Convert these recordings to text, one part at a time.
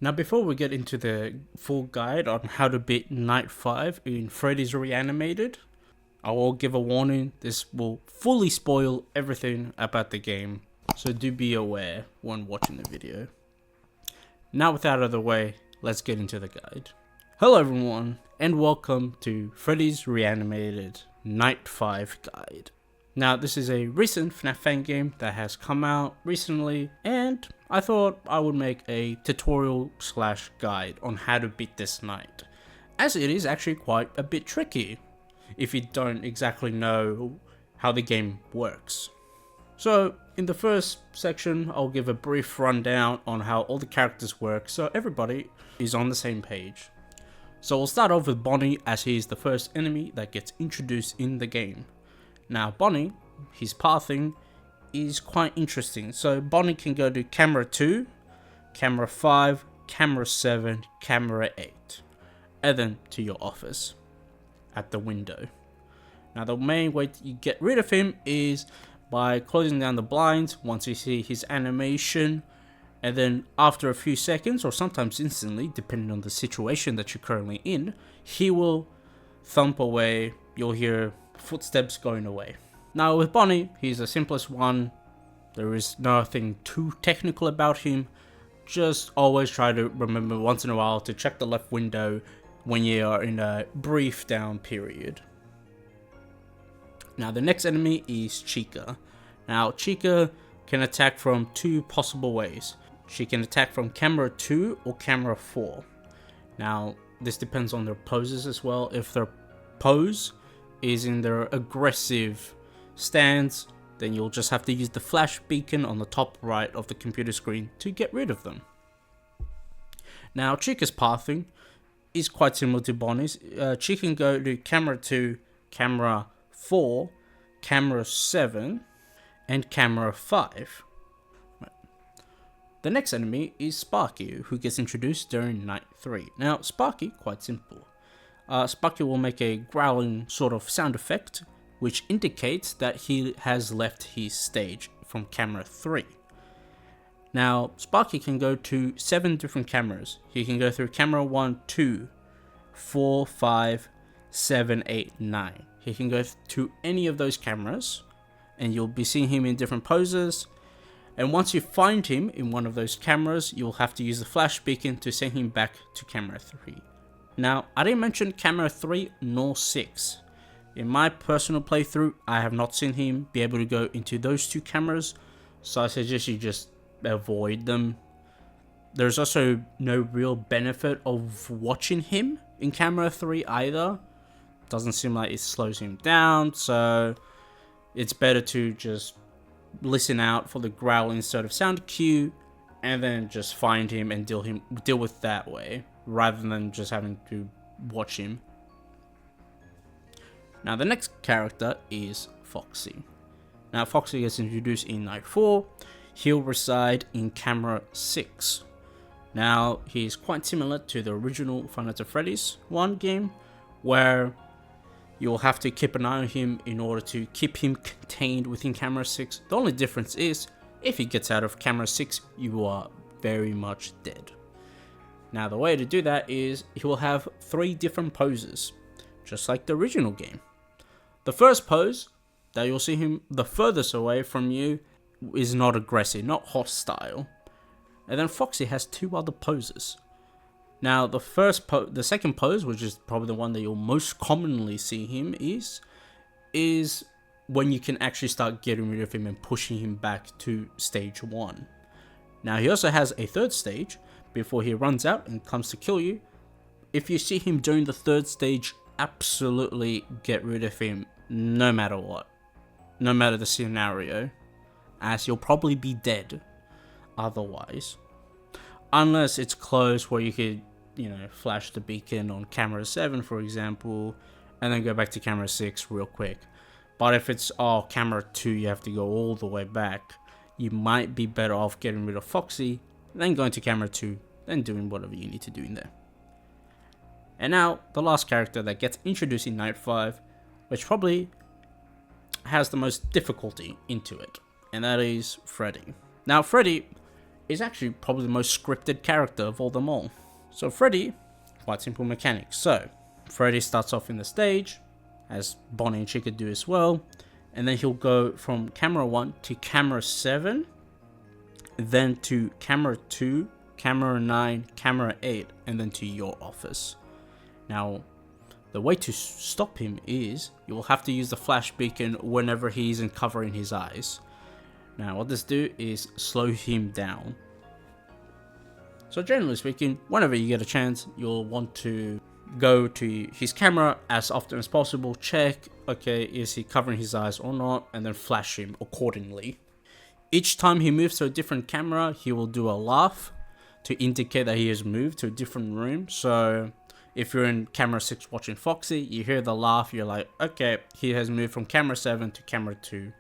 Now before we get into the full guide on how to beat Night 5 in Freddy's Reanimated, I will give a warning, this will fully spoil everything about the game, so do be aware when watching the video. Now with that out of the way, let's get into the guide. Hello everyone, and welcome to Freddy's Reanimated Night 5 guide. Now this is a recent FNAF fan game that has come out recently, and I thought I would make a tutorial slash guide on how to beat this night, as it is actually quite a bit tricky if you don't exactly know how the game works. So in the first section, I'll give a brief rundown on how all the characters work so everybody is on the same page. So we'll start off with Bonnie, as he is the first enemy that gets introduced in the game. Now Bonnie, his pathing is quite interesting. So Bonnie can go to camera 2, camera 5, camera 7, camera 8, and then to your office at the window. Now the main way you get rid of him is by closing down the blinds once you see his animation, and then after a few seconds, or sometimes instantly depending on the situation that you're currently in, he will thump away. You'll hear footsteps going away. Now with Bonnie, he's the simplest one. There is nothing too technical about him. Just always try to remember once in a while to check the left window when you are in a brief down period. Now the next enemy is Chica. Now Chica can attack from two possible ways. She can attack from camera 2 or camera 4. Now this depends on their poses as well. If their pose is in their aggressive stance, then you'll just have to use the flash beacon on the top right of the computer screen to get rid of them. Now Chica's pathing is quite similar to Bonnie's. She can go to camera 2, camera 4, camera 7, and camera 5. The next enemy is Sparky, who gets introduced during night 3. Now Sparky, quite simple. Sparky will make a growling sort of sound effect, which indicates that he has left his stage from camera 3. Now Sparky can go to 7 different cameras. He can go through camera 1, 2, 4, 5, 7, 8, 9. He can go to any of those cameras, and you'll be seeing him in different poses. And once you find him in one of those cameras, you'll have to use the flash beacon to send him back to camera 3. Now, I didn't mention camera 3 nor 6. In my personal playthrough, I have not seen him be able to go into those two cameras, so I suggest you just avoid them. There's also no real benefit of watching him in camera 3 either. Doesn't seem like it slows him down, so it's better to just listen out for the growling sort of sound cue and then just find him and deal with that way, rather than just having to watch him. Now the next character is Foxy. Now Foxy gets introduced in night 4. He'll reside in camera 6. Now he's quite similar to the original Five Nights at Freddy's 1 game, where you'll have to keep an eye on him in order to keep him contained within camera 6. The only difference is, if he gets out of camera 6, you are very much dead. Now the way to do that is, he will have 3 different poses, just like the original game. The first pose, that you'll see him the furthest away from you, is not aggressive, not hostile. And then Foxy has 2 other poses. Now the second pose, which is probably the one that you'll most commonly see him, is when you can actually start getting rid of him and pushing him back to stage 1. Now he also has a third stage before he runs out and comes to kill you. If you see him during the third stage, absolutely get rid of him no matter what, no matter the scenario, as you'll probably be dead otherwise, unless it's close where you could, flash the beacon on camera 7 for example, and then go back to camera 6 real quick. But if it's camera 2, you have to go all the way back, you might be better off getting rid of Foxy, then going to camera 2, then doing whatever you need to do in there. And now the last character that gets introduced in night 5, which probably has the most difficulty into it, and that is Freddy. Now Freddy is actually probably the most scripted character of all them all. So Freddy, quite simple mechanics. So Freddy starts off in the stage, as Bonnie and Chica do as well, and then he'll go from camera 1 to camera 7, then to camera 2, camera 9, camera 8, and then to your office. Now, the way to stop him is you will have to use the flash beacon whenever he isn't covering his eyes. Now, what this do is slow him down. So generally speaking, whenever you get a chance, you'll want to go to his camera as often as possible, check, okay, is he covering his eyes or not, and then flash him accordingly. Each time he moves to a different camera, he will do a laugh to indicate that he has moved to a different room. So if you're in camera 6 watching Foxy, you hear the laugh, you're like, okay, he has moved from camera 7 to camera 2.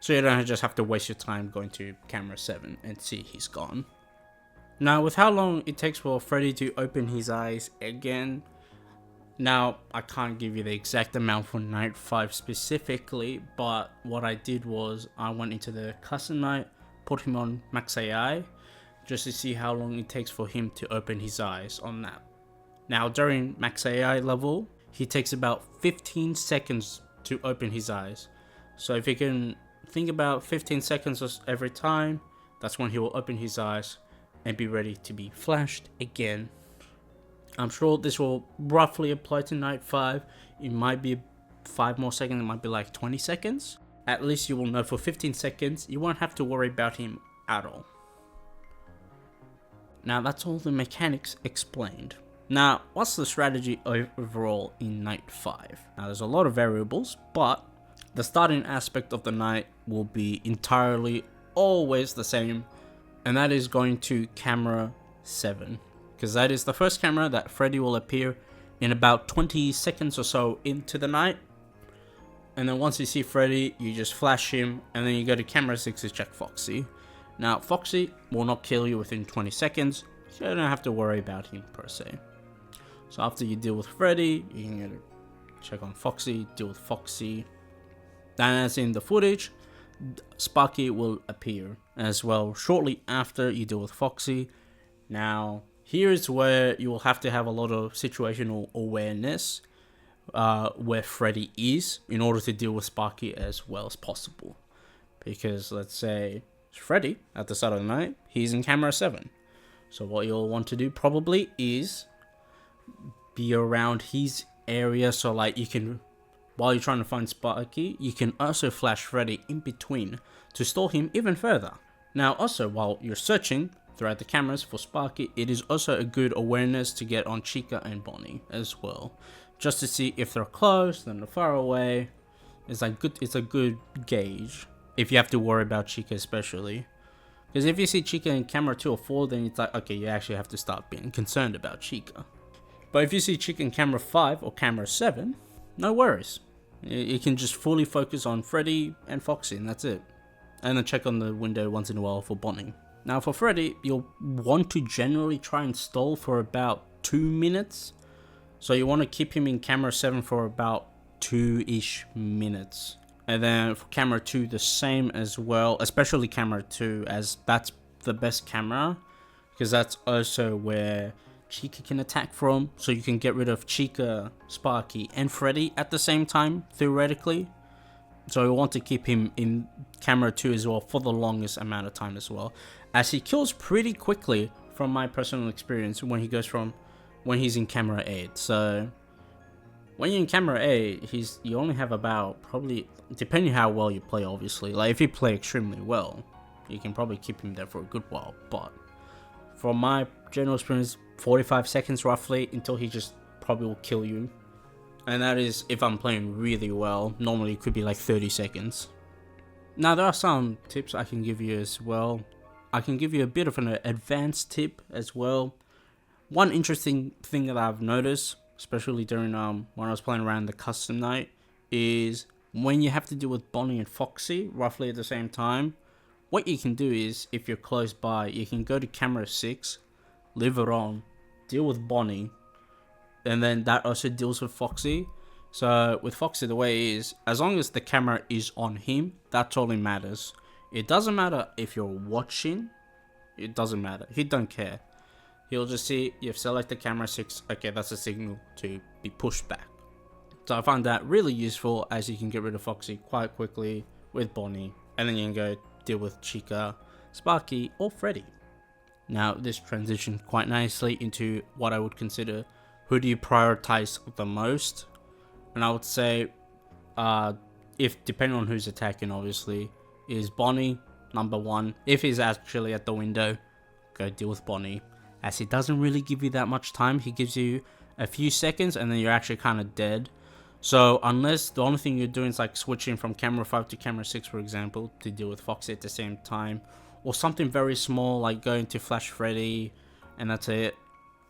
So you don't just have to waste your time going to camera 7 and see he's gone. Now, with how long it takes for Freddy to open his eyes again, now I can't give you the exact amount for night 5 specifically, but what I did was I went into the custom night, put him on max AI, just to see how long it takes for him to open his eyes on that. Now, during max AI level, he takes about 15 seconds to open his eyes. So if you can think about 15 seconds every time, that's when he will open his eyes and be ready to be flashed again. I'm sure this will roughly apply to night 5. It might be 5 more seconds, it might be like 20 seconds. At least you will know for 15 seconds, you won't have to worry about him at all. Now that's all the mechanics explained. Now, what's the strategy overall in night 5? Now there's a lot of variables, but the starting aspect of the night will be entirely always the same, and that is going to camera 7. Because that is the first camera that Freddy will appear in about 20 seconds or so into the night. And then once you see Freddy, you just flash him, and then you go to camera 6 to check Foxy. Now, Foxy will not kill you within 20 seconds, so you don't have to worry about him per se. So after you deal with Freddy, you can go to check on Foxy, deal with Foxy. Then as in the footage, Sparky will appear as well shortly after you deal with Foxy. Now, here is where you will have to have a lot of situational awareness where Freddy is in order to deal with Sparky as well as possible. Because let's say Freddy at the start of the night, he's in camera 7. So what you'll want to do probably is be around his area, so like you can, while you're trying to find Sparky, you can also flash Freddy in between to stall him even further. Now also, while you're searching throughout the cameras for Sparky, it is also a good awareness to get on Chica and Bonnie as well, just to see if they're close, then they're far away. It's a good gauge if you have to worry about Chica especially. Because if you see Chica in camera 2 or 4, then it's like, okay, you actually have to start being concerned about Chica. But if you see Chica in camera 5 or camera 7, no worries. You can just fully focus on Freddy and Foxy, and that's it. And then check on the window once in a while for Bonnie. Now for Freddy, you'll want to generally try and stall for about 2 minutes. So you want to keep him in camera 7 for about 2-ish minutes. And then for camera 2, the same as well, especially camera 2, as that's the best camera, because that's also where Chica can attack from, so you can get rid of Chica, Sparky, and Freddy at the same time, theoretically. So you want to keep him in camera 2 as well for the longest amount of time as well, as he kills pretty quickly from my personal experience when he's in camera 8. So when you're in camera 8, you only have about, probably, depending how well you play obviously, like if you play extremely well, you can probably keep him there for a good while, but from my general experience, 45 seconds roughly until he just probably will kill you. And that is if I'm playing really well. Normally it could be like 30 seconds. Now there are some tips I can give you as well. I can give you a bit of an advanced tip as well. One interesting thing that I've noticed, especially during when I was playing around the custom night, is when you have to deal with Bonnie and Foxy roughly at the same time, what you can do is, if you're close by, you can go to camera 6, leave it on, deal with Bonnie, and then that also deals with Foxy. So with Foxy, the way is, as long as the camera is on him, that's all it matters. It doesn't matter if you're watching It doesn't matter. He don't care. He'll just see you've selected camera 6. Okay, that's a signal to be pushed back. So I find that really useful, as you can get rid of Foxy quite quickly with Bonnie, and then you can go deal with Chica, Sparky, or Freddy. Now this transitioned quite nicely into what I would consider who do you prioritize the most, and I would say, if depending on who's attacking, obviously, is Bonnie number 1. If he's actually at the window, go deal with Bonnie, as he doesn't really give you that much time. He gives you a few seconds and then you're actually kind of dead. So unless the only thing you're doing is like switching from camera 5 to camera 6, for example, to deal with Foxy at the same time, or something very small like going to flash Freddy, and that's it.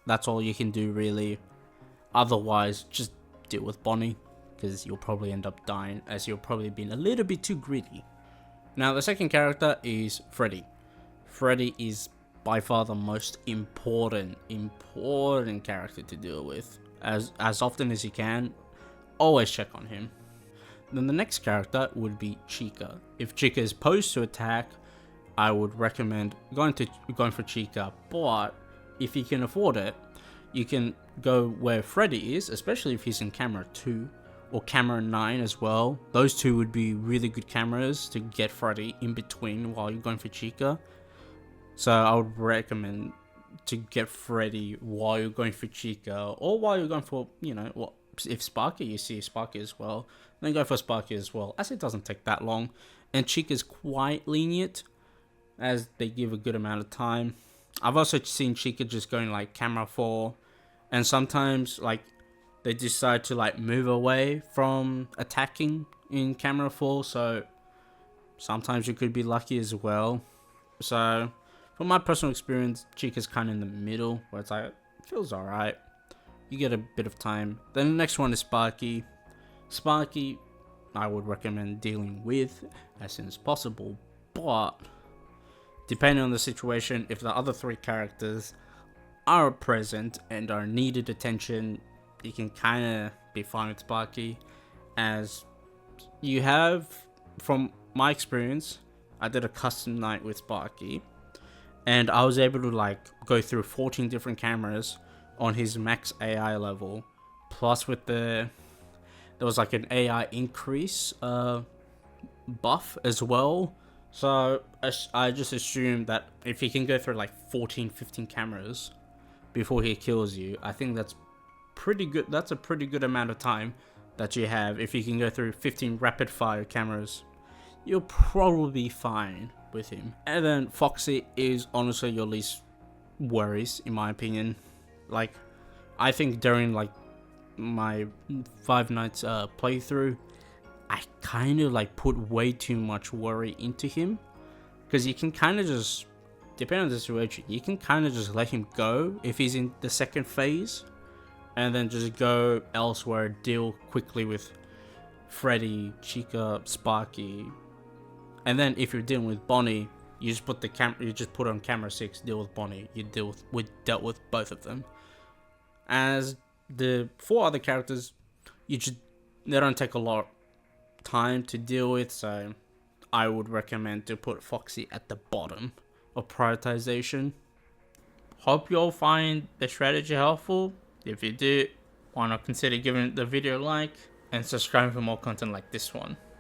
That's all you can do really. Otherwise, just deal with Bonnie, because you'll probably end up dying, as you're probably being a little bit too greedy. Now the second character is Freddy. Freddy is by far the most important character to deal with. As often as you can, always check on him. Then the next character would be Chica. If Chica is posed to attack, I would recommend going for Chica, but if you can afford it, you can go where Freddy is, especially if he's in camera 2 or camera 9 as well. Those two would be really good cameras to get Freddy in between while you're going for Chica. So I would recommend to get Freddy while you're going for Chica, or while you're going for, if Sparky, you see Sparky as well, then go for Sparky as well, as it doesn't take that long. And Chica's quite lenient, as they give a good amount of time. I've also seen Chica just going like camera 4, and sometimes like they decide to like move away from attacking in camera 4, so sometimes you could be lucky as well. So from my personal experience, Chica's kind of in the middle, where it's like, it feels alright. You get a bit of time. Then the next one is Sparky. Sparky, I would recommend dealing with as soon as possible, but depending on the situation, if the other 3 characters are present and are needed attention, you can kind of be fine with Sparky, as you have, from my experience, I did a custom night with Sparky, and I was able to like go through 14 different cameras on his max AI level, plus with there was like an AI increase buff as well. So I just assumed that if he can go through like 14-15 cameras before he kills you, I think that's pretty good. That's a pretty good amount of time that you have. If you can go through 15 rapid fire cameras, you'll probably be fine with him. And then Foxy is honestly your least worries, in my opinion. Like, I think during like my 5 nights playthrough, I kind of like put way too much worry into him, because you can kind of just, depending on the situation, you can kind of just let him go if he's in the second phase, and then just go elsewhere, deal quickly with Freddy, Chica, Sparky. And then if you're dealing with Bonnie, you just put on camera 6, deal with Bonnie. We dealt with both of them. As the 4 other characters, they don't take a lot of time to deal with, so I would recommend to put Foxy at the bottom of prioritization. Hope you all find the strategy helpful. If you do, why not consider giving the video a like and subscribing for more content like this one.